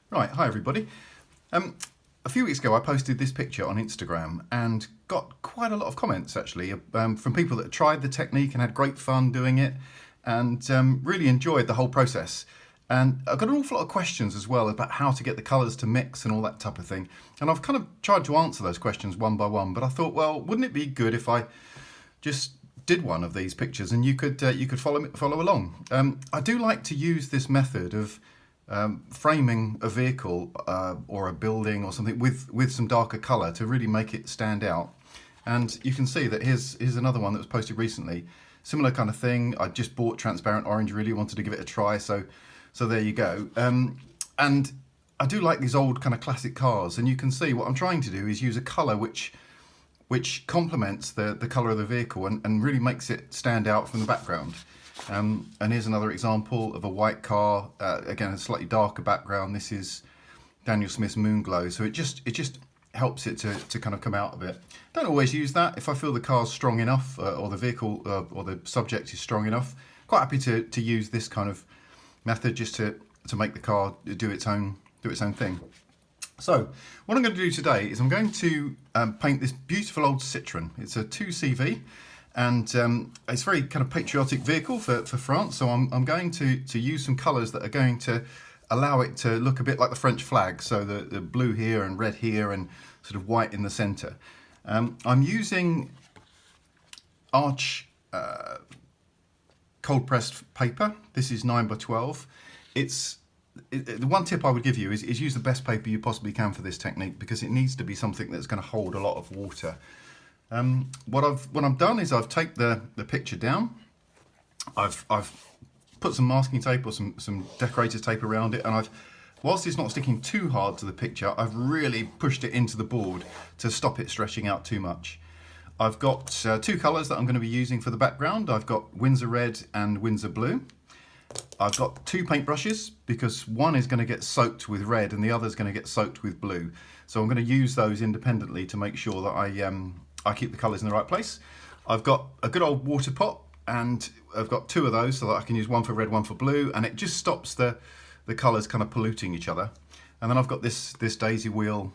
Right, hi everybody. A few weeks ago I posted this picture on Instagram and got quite a lot of comments actually from people that tried the technique and had great fun doing it and really enjoyed the whole process. And I've got an awful lot of questions as well about how to get the colours to mix and all that type of thing. And I've kind of tried to answer those questions one by one, but I thought, well, wouldn't it be good if I just did one of these pictures and you could follow along. I do like to use this method of framing a vehicle or a building or something with some darker colour to really make it stand out. And you can see that here's another one that was posted recently. Similar kind of thing. I just bought transparent orange, really wanted to give it a try, so there you go. And I do like these old kind of classic cars, and you can see what I'm trying to do is use a colour which complements the colour of the vehicle and really makes it stand out from the background. And here's another example of a white car, again a slightly darker background. This is Daniel Smith's Moonglow, so it just helps it to kind of come out of it. Don't always use that. If I feel the car's strong enough or the vehicle or the subject is strong enough, quite happy to use this kind of method just to make the car do its own thing. So what I'm going to do today is I'm going to paint this beautiful old Citroen. It's a 2CV, and it's a very kind of patriotic vehicle for France. So I'm going to use some colours that are going to allow it to look a bit like the French flag. So the blue here and red here and sort of white in the centre. I'm using Arch cold pressed paper. This is 9x12. The one tip I would give you is use the best paper you possibly can for this technique, because it needs to be something that's going to hold a lot of water. What I've done is I've taped the picture down. I've put some masking tape or some decorator's tape around it, and whilst it's not sticking too hard to the picture, I've really pushed it into the board to stop it stretching out too much. I've got two colours that I'm going to be using for the background. I've got Windsor Red and Windsor Blue. I've got two paintbrushes because one is going to get soaked with red and the other is going to get soaked with blue. So I'm going to use those independently to make sure that I keep the colours in the right place. I've got a good old water pot, and I've got two of those so that I can use one for red, one for blue, and it just stops the colours kind of polluting each other. And then I've got this daisy wheel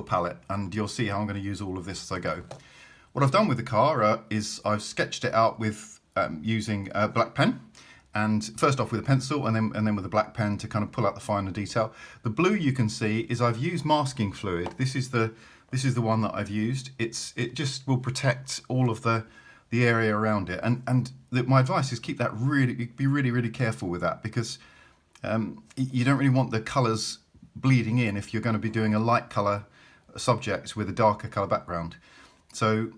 palette, and you'll see how I'm going to use all of this as I go. What I've done with the car is I've sketched it out with using a black pen, and first off with a pencil and then with a black pen to kind of pull out the finer detail. The blue, you can see, is I've used masking fluid. This is the one that I've used. It just will protect all of the area around it, and my advice is keep that be really careful with that, because you don't really want the colours bleeding in if you're going to be doing a light colour subject with a darker colour background. So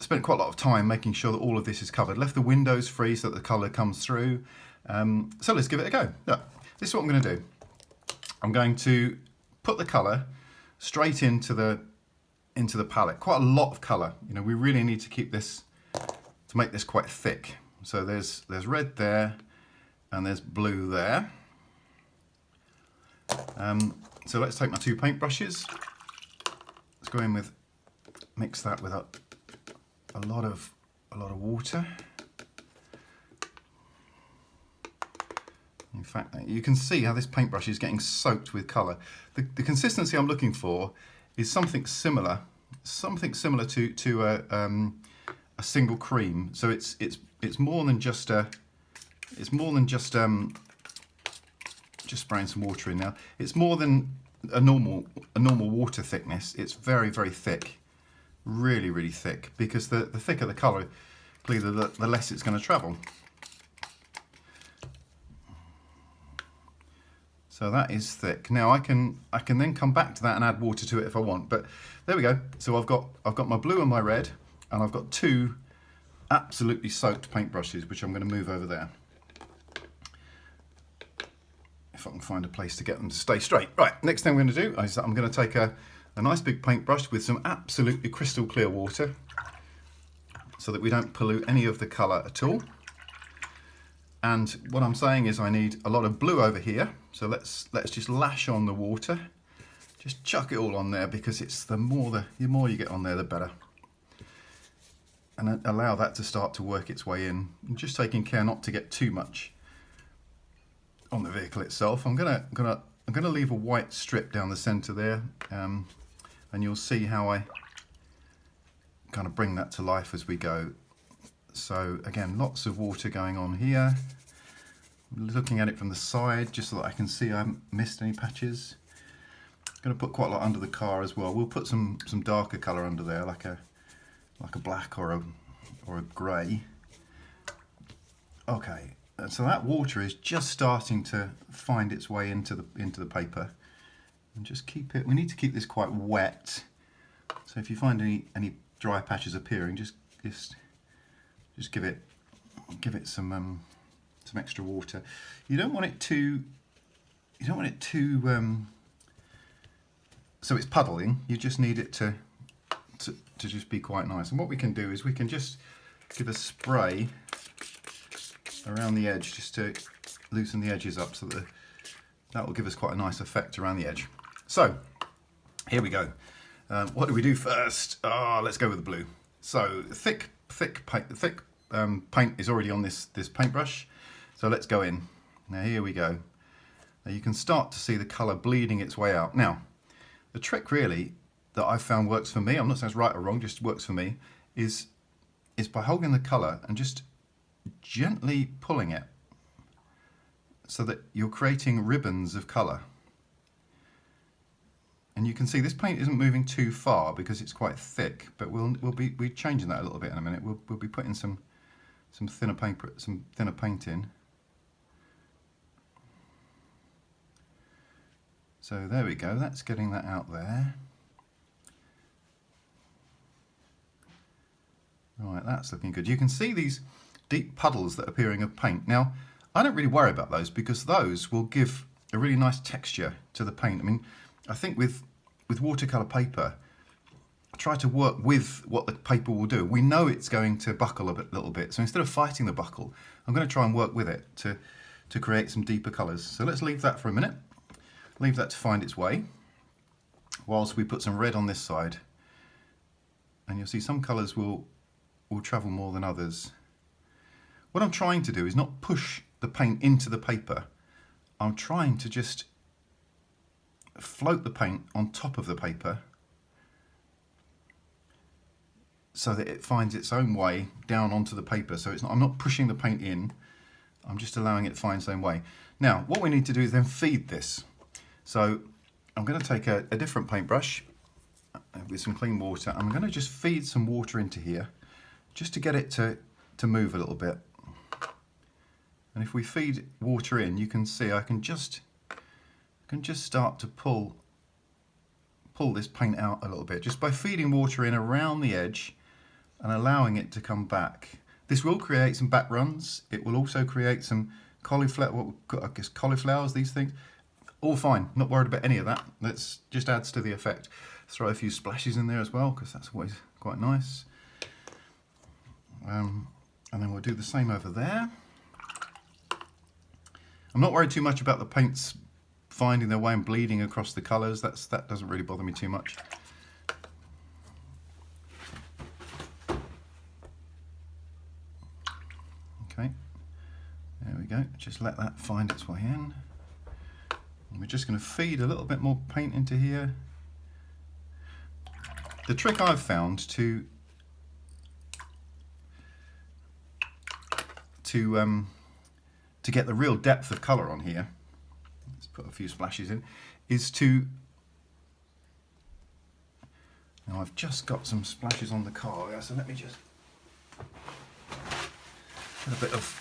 spent quite a lot of time making sure that all of this is covered. Left the windows free so that the colour comes through. So let's give it a go. Look, this is what I'm going to do. I'm going to put the colour straight into the palette. Quite a lot of colour. You know, we really need to keep this, to make this quite thick. So there's red there and there's blue there. So let's take my two paintbrushes. Let's go in with, mix that with a lot of water. In fact, you can see how this paintbrush is getting soaked with colour. The consistency I'm looking for is something similar to a single cream. So it's more than just just spraying some water in now. It's more than a normal water thickness. It's very thick. Really thick, because the thicker the colour, clearly the less it's going to travel. So that is thick. Now I can then come back to that and add water to it if I want. But there we go. So I've got my blue and my red, and I've got two absolutely soaked paintbrushes, which I'm going to move over there. If I can find a place to get them to stay straight. Right, next thing I'm going to do is I'm going to take a nice big paintbrush with some absolutely crystal clear water, so that we don't pollute any of the colour at all. And what I'm saying is I need a lot of blue over here, so let's just lash on the water. Just chuck it all on there, because it's the more you get on there, the better. And allow that to start to work its way in. I'm just taking care not to get too much on the vehicle itself. I'm gonna I'm going to leave a white strip down the centre there, and you'll see how I kind of bring that to life as we go. So again, lots of water going on here. Looking at it from the side just so that I can see I haven't missed any patches. I'm going to put quite a lot under the car as well. We'll put some darker colour under there, like a black or a grey. Okay, so that water is just starting to find its way into the paper, and just keep it. We need to keep this quite wet. So if you find any dry patches appearing, just give it some extra water. You don't want it too. So it's puddling. You just need it to just be quite nice. And what we can do is we can just give a spray around the edge just to loosen the edges up, so that will give us quite a nice effect around the edge. So here we go. What do we do first? Let's go with the blue. So thick paint is already on this paintbrush. So let's go in. Now here we go. Now you can start to see the colour bleeding its way out. Now the trick really that I've found works for me, I'm not saying it's right or wrong, just works for me, is by holding the colour and just gently pulling it so that you're creating ribbons of colour. And you can see this paint isn't moving too far because it's quite thick, but we'll be changing that a little bit in a minute. We'll be putting some thinner paint in. So there we go, that's getting that out there. Right, that's looking good. You can see these deep puddles that are appearing of paint. Now, I don't really worry about those because those will give a really nice texture to the paint. I mean, I think with watercolour paper, try to work with what the paper will do. We know it's going to buckle a little bit, so instead of fighting the buckle, I'm going to try and work with it to create some deeper colours. So let's leave that for a minute. Leave that to find its way, whilst we put some red on this side. And you'll see some colours will travel more than others. What I'm trying to do is not push the paint into the paper. I'm trying to just float the paint on top of the paper so that it finds its own way down onto the paper. So I'm not pushing the paint in, I'm just allowing it to find its own way. Now, what we need to do is then feed this. So I'm going to take a different paintbrush with some clean water. I'm going to just feed some water into here just to get it to move a little bit. And if we feed water in, you can see I can just start to pull this paint out a little bit just by feeding water in around the edge and allowing it to come back. This will create some back runs. It will also create some cauliflowers, these things. All fine, not worried about any of that. That just adds to the effect. Throw a few splashes in there as well, because that's always quite nice. And then we'll do the same over there. I'm not worried too much about the paints finding their way and bleeding across the colours. That doesn't really bother me too much. Okay, there we go. Just let that find its way in. And we're just going to feed a little bit more paint into here. The trick I've found to get the real depth of colour on here, let's put a few splashes in, is to, now I've just got some splashes on the car there, so let me just put a bit of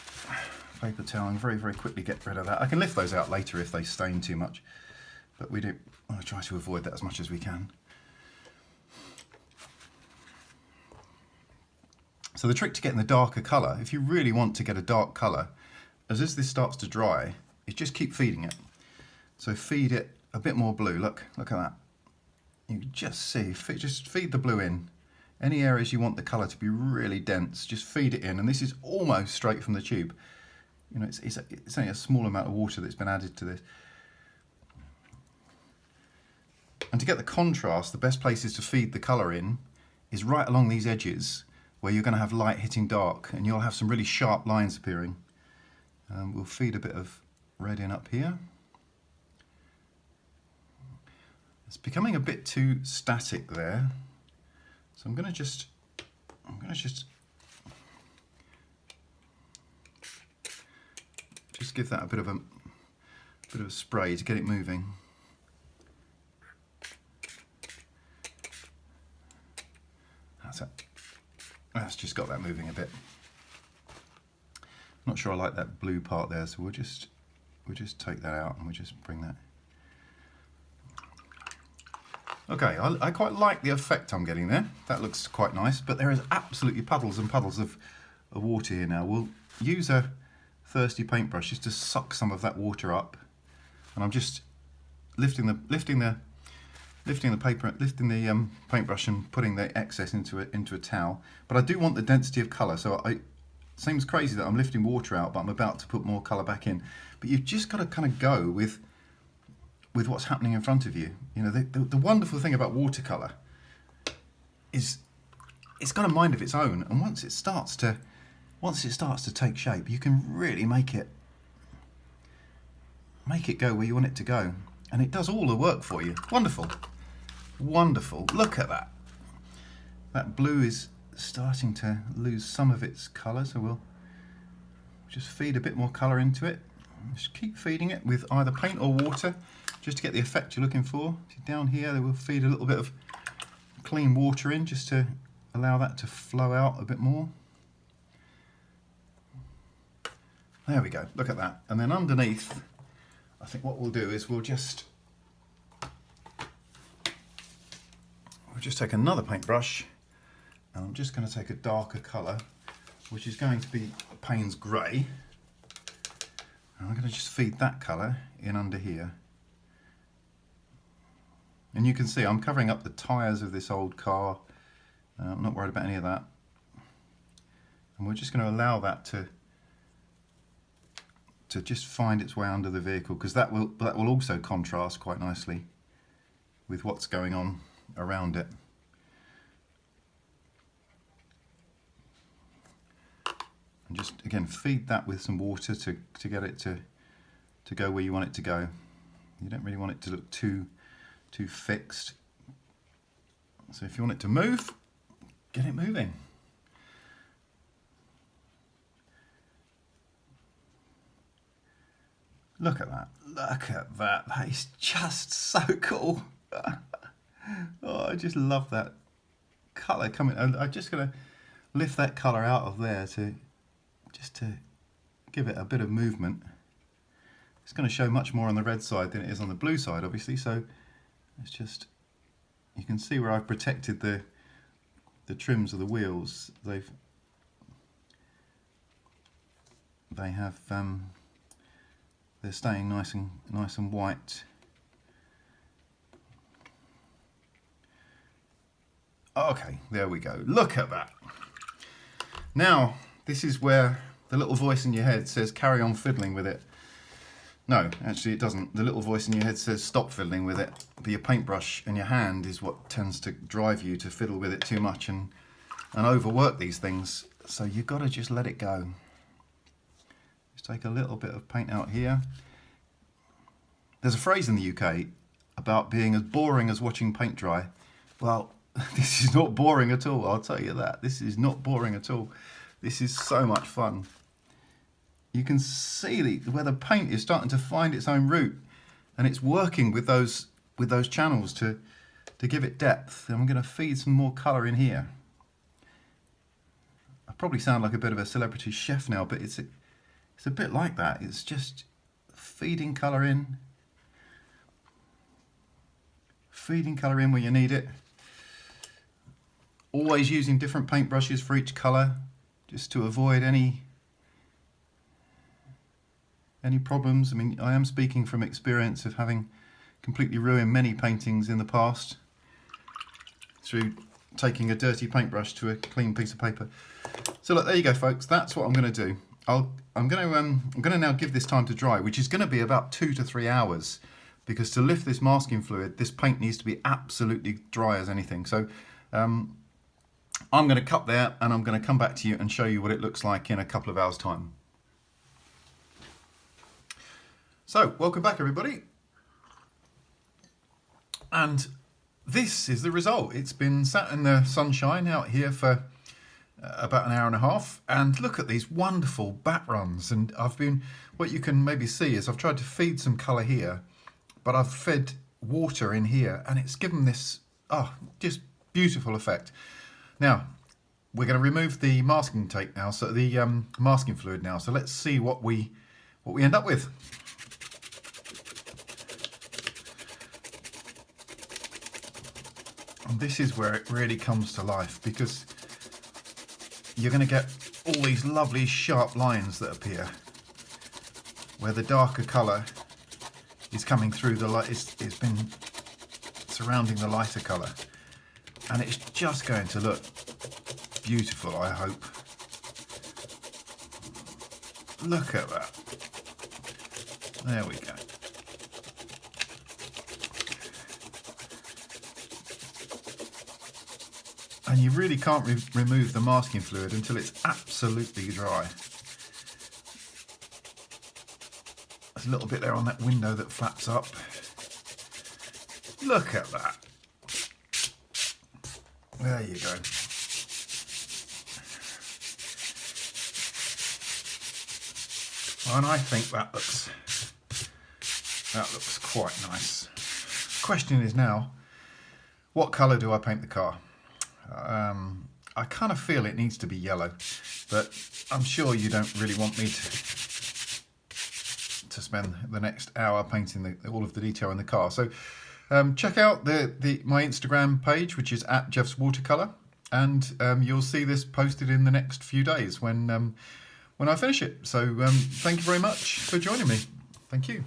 paper towel and very, very quickly get rid of that. I can lift those out later if they stain too much, but we do want to try to avoid that as much as we can. So the trick to getting the darker colour, if you really want to get a dark colour, as this starts to dry, is just keep feeding it. So feed it a bit more blue. Look at that. You can just see, just feed the blue in. Any areas you want the colour to be really dense, just feed it in. And this is almost straight from the tube. You know, it's only a small amount of water that's been added to this. And to get the contrast, the best places to feed the colour in is right along these edges, where you're going to have light hitting dark, and you'll have some really sharp lines appearing. We'll feed a bit of red in up here. It's becoming a bit too static there. So I'm going to just give that a bit of a spray to get it moving. That's it. That's just got that moving a bit. Not sure I like that blue part there, so we'll just take that out and we'll just bring that. Okay, I quite like the effect I'm getting there. That looks quite nice, but there is absolutely puddles and puddles of water here now. We'll use a thirsty paintbrush just to suck some of that water up, and I'm just lifting the paintbrush and putting the excess into a towel. But I do want the density of colour, so it seems crazy that I'm lifting water out, but I'm about to put more colour back in. But you've just got to kind of go with what's happening in front of you. You know, the wonderful thing about watercolour is it's got a mind of its own, and once it starts to take shape, you can really make it go where you want it to go, and it does all the work for you. Wonderful, wonderful. Look at that. That blue is starting to lose some of its colour, so we'll just feed a bit more colour into it. Just keep feeding it with either paint or water, just to get the effect you're looking for. Down here, we'll feed a little bit of clean water in, just to allow that to flow out a bit more. There we go, look at that. And then underneath, I think what we'll do is we'll just take another paintbrush, and I'm just going to take a darker colour, which is going to be Payne's Grey. And I'm going to just feed that colour in under here. And you can see I'm covering up the tyres of this old car. I'm not worried about any of that. And we're just going to allow that to just find its way under the vehicle, because that will also contrast quite nicely with what's going on around it. And just again feed that with some water to get it to go where you want it to go. You don't really want it to look too fixed. So if you want it to move, get it moving. Look at that, look at that, that is just so cool. Oh, I just love that colour coming. I'm just going to lift that colour out of there just to give it a bit of movement. It's going to show much more on the red side than it is on the blue side, obviously, so it's just, you can see where I've protected the trims of the wheels. They have they're staying nice and white. Okay, there we go. Look at that. Now, this is where the little voice in your head says carry on fiddling with it. No, actually it doesn't. The little voice in your head says stop fiddling with it. But your paintbrush and your hand is what tends to drive you to fiddle with it too much and overwork these things. So you've got to just let it go. Just take a little bit of paint out here. There's a phrase in the UK about being as boring as watching paint dry. Well, this is not boring at all, I'll tell you that. This is not boring at all. This is so much fun. You can see where the paint is starting to find its own route, and it's working with those channels to give it depth. And I'm going to feed some more colour in here. I probably sound like a bit of a celebrity chef now, but it's a bit like that. It's just feeding colour in. Feeding colour in where you need it. Always using different paintbrushes for each colour, just to avoid any problems. I mean, I am speaking from experience of having completely ruined many paintings in the past through taking a dirty paintbrush to a clean piece of paper. So look, there you go, folks. That's what I'm going to do. I'm going to now give this time to dry, which is going to be about 2 to 3 hours, because to lift this masking fluid, this paint needs to be absolutely dry as anything. So I'm going to cut there, and I'm going to come back to you and show you what it looks like in a couple of hours' time. So, welcome back, everybody. And this is the result. It's been sat in the sunshine out here for about an hour and a half, and look at these wonderful bat runs. And what you can maybe see is I've tried to feed some colour here, but I've fed water in here, and it's given this just beautiful effect. Now we're going to remove the masking tape now, so the masking fluid now. So let's see what we end up with. And this is where it really comes to life, because you're going to get all these lovely sharp lines that appear where the darker colour is coming through the light. It's been surrounding the lighter colour, and it's just going to look beautiful, I hope. Look at that. There we go. And you really can't remove the masking fluid until it's absolutely dry. There's a little bit there on that window that flaps up. Look at that. There you go. And I think that looks quite nice. Question is now, what colour do I paint the car? I kind of feel it needs to be yellow, but I'm sure you don't really want me to spend the next hour painting all of the detail in the car. So check out my Instagram page, which is @JeffsWatercolour, and you'll see this posted in the next few days when I finish it. So thank you very much for joining me. Thank you.